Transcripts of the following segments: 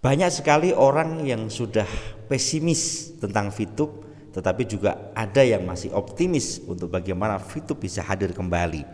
Banyak sekali orang yang sudah pesimis tentang VTube, tetapi juga ada yang masih optimis untuk bagaimana VTube bisa hadir kembali.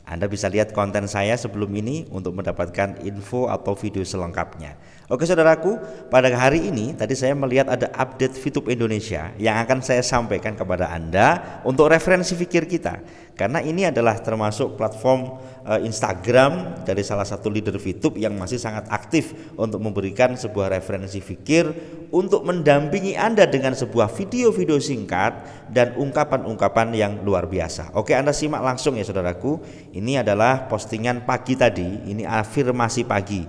Anda bisa lihat konten saya sebelum ini untuk mendapatkan info atau video selengkapnya. Oke saudaraku, pada hari ini tadi saya melihat ada update VTube Indonesia yang akan saya sampaikan kepada Anda untuk referensi fikir kita. Karena ini adalah termasuk platform Instagram dari salah satu leader VTube yang masih sangat aktif untuk memberikan sebuah referensi fikir untuk mendampingi Anda dengan sebuah video-video singkat dan ungkapan-ungkapan yang luar biasa. Oke, Anda simak langsung ya saudaraku. Ini adalah postingan pagi tadi, ini afirmasi pagi.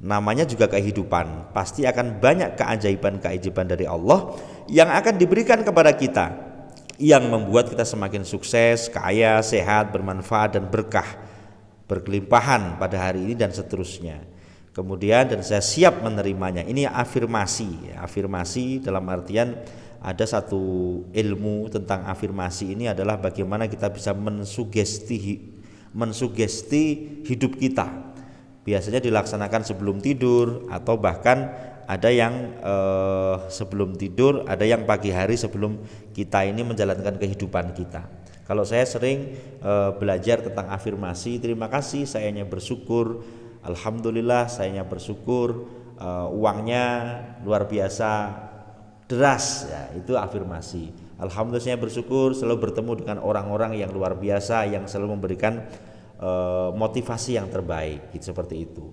Namanya juga kehidupan. Pasti akan banyak keajaiban-keajaiban dari Allah yang akan diberikan kepada kita, yang membuat kita semakin sukses, kaya, sehat, bermanfaat dan berkah, berkelimpahan pada hari ini dan seterusnya. Kemudian dan saya siap menerimanya. Ini afirmasi. Afirmasi dalam artian ada satu ilmu tentang afirmasi ini adalah bagaimana kita bisa mensugesti hidup kita. Biasanya dilaksanakan sebelum tidur atau bahkan ada yang sebelum tidur, ada yang pagi hari sebelum kita ini menjalankan kehidupan kita. Kalau saya sering belajar tentang afirmasi, terima kasih, sayanya bersyukur, alhamdulillah, sayanya bersyukur, uangnya luar biasa deras, ya itu afirmasi. Alhamdulillah saya bersyukur selalu bertemu dengan orang-orang yang luar biasa yang selalu memberikan motivasi yang terbaik, gitu, seperti itu.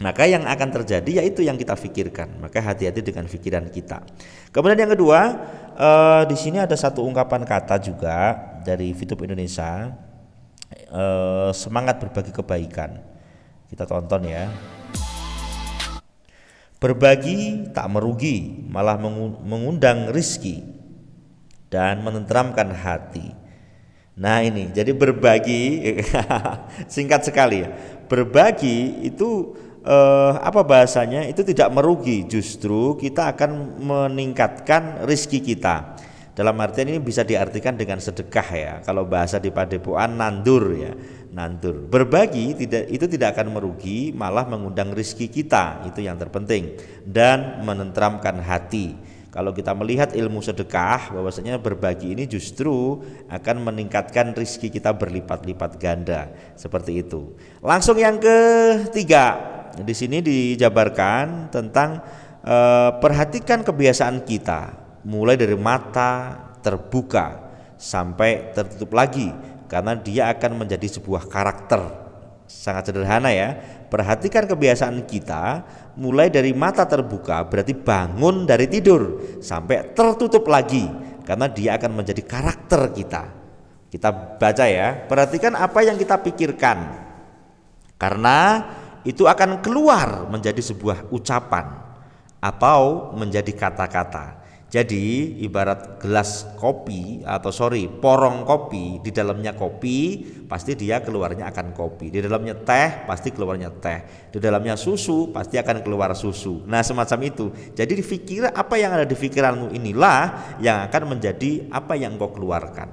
Maka yang akan terjadi yaitu yang kita pikirkan. Maka hati-hati dengan pikiran kita. Kemudian yang kedua, di sini ada satu ungkapan kata juga dari VTube Indonesia, semangat berbagi kebaikan. Kita tonton ya. Berbagi tak merugi, malah mengundang rizki dan menenteramkan hati. Nah ini, jadi berbagi singkat sekali ya. Berbagi itu apa bahasanya? Itu tidak merugi, justru kita akan meningkatkan rizki kita. Dalam artian ini bisa diartikan dengan sedekah ya. Kalau bahasa di Padepokan nandur ya, nandur. Berbagi itu tidak akan merugi, malah mengundang rizki kita, itu yang terpenting, dan menenteramkan hati. Kalau kita melihat ilmu sedekah, bahwasanya berbagi ini justru akan meningkatkan rizki kita berlipat-lipat ganda, seperti itu. Langsung yang ketiga, di sini dijabarkan tentang perhatikan kebiasaan kita, mulai dari mata terbuka sampai tertutup lagi, karena dia akan menjadi sebuah karakter. Sangat sederhana ya. Perhatikan kebiasaan kita mulai dari mata terbuka, berarti bangun dari tidur sampai tertutup lagi, karena dia akan menjadi karakter kita. Kita baca ya, perhatikan apa yang kita pikirkan, karena itu akan keluar menjadi sebuah ucapan atau menjadi kata-kata. Jadi ibarat gelas kopi porong kopi, di dalamnya kopi pasti dia keluarnya akan kopi, di dalamnya teh pasti keluarnya teh, di dalamnya susu pasti akan keluar susu. Nah semacam itu. Jadi dipikir apa yang ada di pikiranmu inilah yang akan menjadi apa yang kau keluarkan.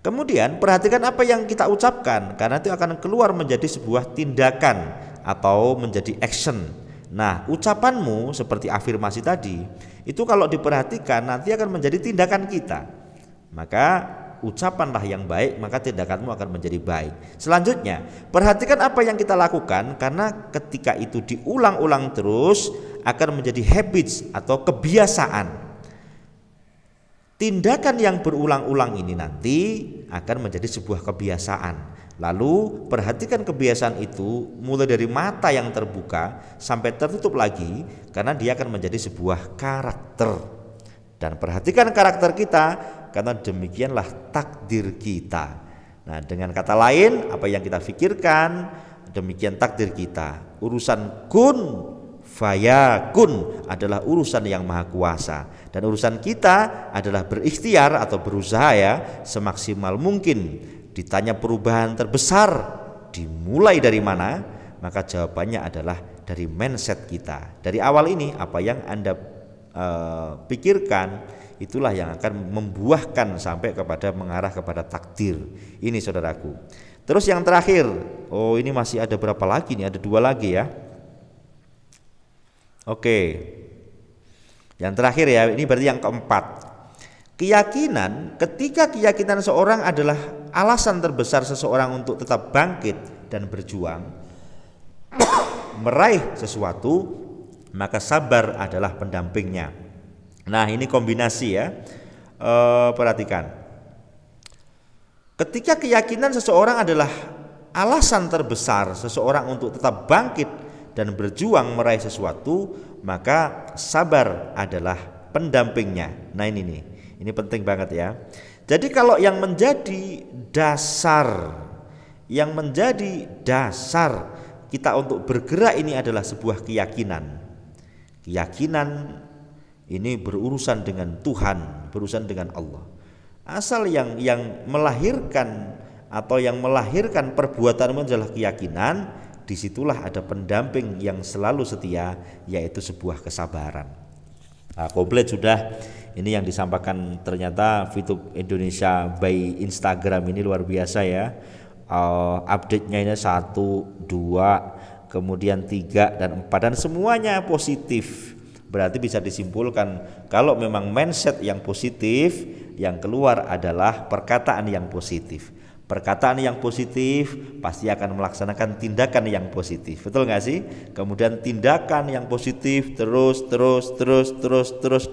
Kemudian perhatikan apa yang kita ucapkan, karena itu akan keluar menjadi sebuah tindakan atau menjadi action. Nah ucapanmu seperti afirmasi tadi, itu kalau diperhatikan nanti akan menjadi tindakan kita. Maka ucapanlah yang baik, maka tindakanmu akan menjadi baik. Selanjutnya, perhatikan apa yang kita lakukan, karena ketika itu diulang-ulang terus akan menjadi habits atau kebiasaan. Tindakan yang berulang-ulang ini nanti akan menjadi sebuah kebiasaan. Lalu perhatikan kebiasaan itu mulai dari mata yang terbuka sampai tertutup lagi, karena dia akan menjadi sebuah karakter. Dan perhatikan karakter kita, karena demikianlah takdir kita. Nah dengan kata lain, apa yang kita pikirkan, demikian takdir kita. Urusan kun fayakun adalah urusan yang maha kuasa, dan urusan kita adalah berikhtiar atau berusaha ya semaksimal mungkin. Ditanya perubahan terbesar dimulai dari mana, maka jawabannya adalah dari mindset kita. Dari awal ini apa yang Anda pikirkan, itulah yang akan membuahkan sampai kepada mengarah kepada takdir. Ini saudaraku. Terus yang terakhir, oh ini masih ada berapa lagi nih? Ada 2 lagi ya. Oke. Yang terakhir ya, ini berarti yang keempat. Keyakinan, ketika keyakinan seorang adalah alasan terbesar seseorang untuk tetap bangkit dan berjuang meraih sesuatu, maka sabar adalah pendampingnya. Nah, ini kombinasi ya. Perhatikan. Ketika keyakinan seseorang adalah alasan terbesar seseorang untuk tetap bangkit dan berjuang meraih sesuatu, maka sabar adalah pendampingnya. Nah, ini penting banget ya. Jadi kalau yang menjadi dasar kita untuk bergerak ini adalah sebuah keyakinan. Keyakinan ini berurusan dengan Tuhan, berurusan dengan Allah. Asal yang melahirkan atau yang melahirkan perbuatanmu adalah keyakinan, disitulah ada pendamping yang selalu setia, yaitu sebuah kesabaran. Nah, komplit sudah. Ini yang disampaikan ternyata Fitup Indonesia by Instagram ini luar biasa ya. Update-nya ini 1, 2, kemudian 3 dan 4 dan semuanya positif. Berarti bisa disimpulkan kalau memang mindset yang positif, yang keluar adalah perkataan yang positif. Perkataan yang positif pasti akan melaksanakan tindakan yang positif. Betul nggak sih? Kemudian tindakan yang positif terus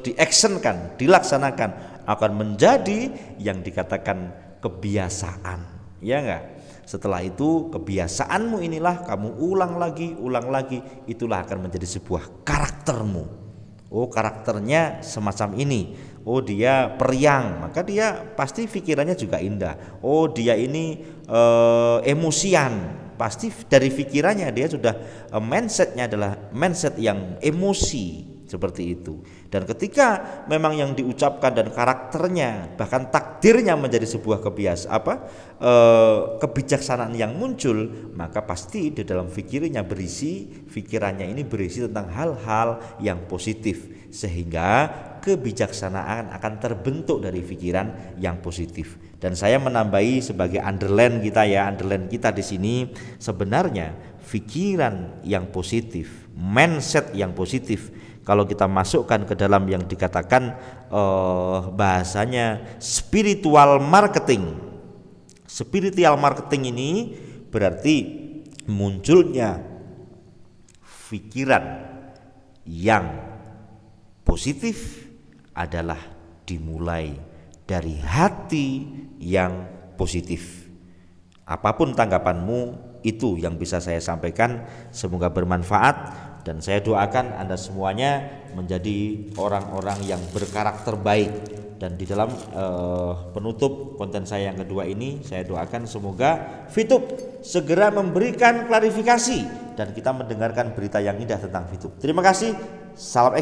diactionkan, dilaksanakan akan menjadi yang dikatakan kebiasaan. Ya nggak? Setelah itu kebiasaanmu inilah kamu ulang lagi, itulah akan menjadi sebuah karaktermu. Oh, karakternya semacam ini. Oh, dia periang, maka dia pasti pikirannya juga indah. Oh, dia ini emosian, pasti dari pikirannya dia sudah mindsetnya adalah mindset yang emosi seperti itu. Dan ketika memang yang diucapkan dan karakternya bahkan takdirnya menjadi sebuah kebijaksanaan yang muncul, maka pasti di dalam pikirannya ini berisi tentang hal-hal yang positif, sehingga kebijaksanaan akan terbentuk dari pikiran yang positif. Dan saya menambahi sebagai underline kita di sini, sebenarnya pikiran yang positif, mindset yang positif, kalau kita masukkan ke dalam yang dikatakan bahasanya spiritual marketing. Spiritual marketing ini berarti munculnya pikiran yang positif adalah dimulai dari hati yang positif. Apapun tanggapanmu, itu yang bisa saya sampaikan. Semoga bermanfaat dan saya doakan Anda semuanya menjadi orang-orang yang berkarakter baik. Dan di dalam penutup konten saya yang kedua ini, saya doakan semoga Fitup segera memberikan klarifikasi dan kita mendengarkan berita yang indah tentang Fitup. Terima kasih. Salam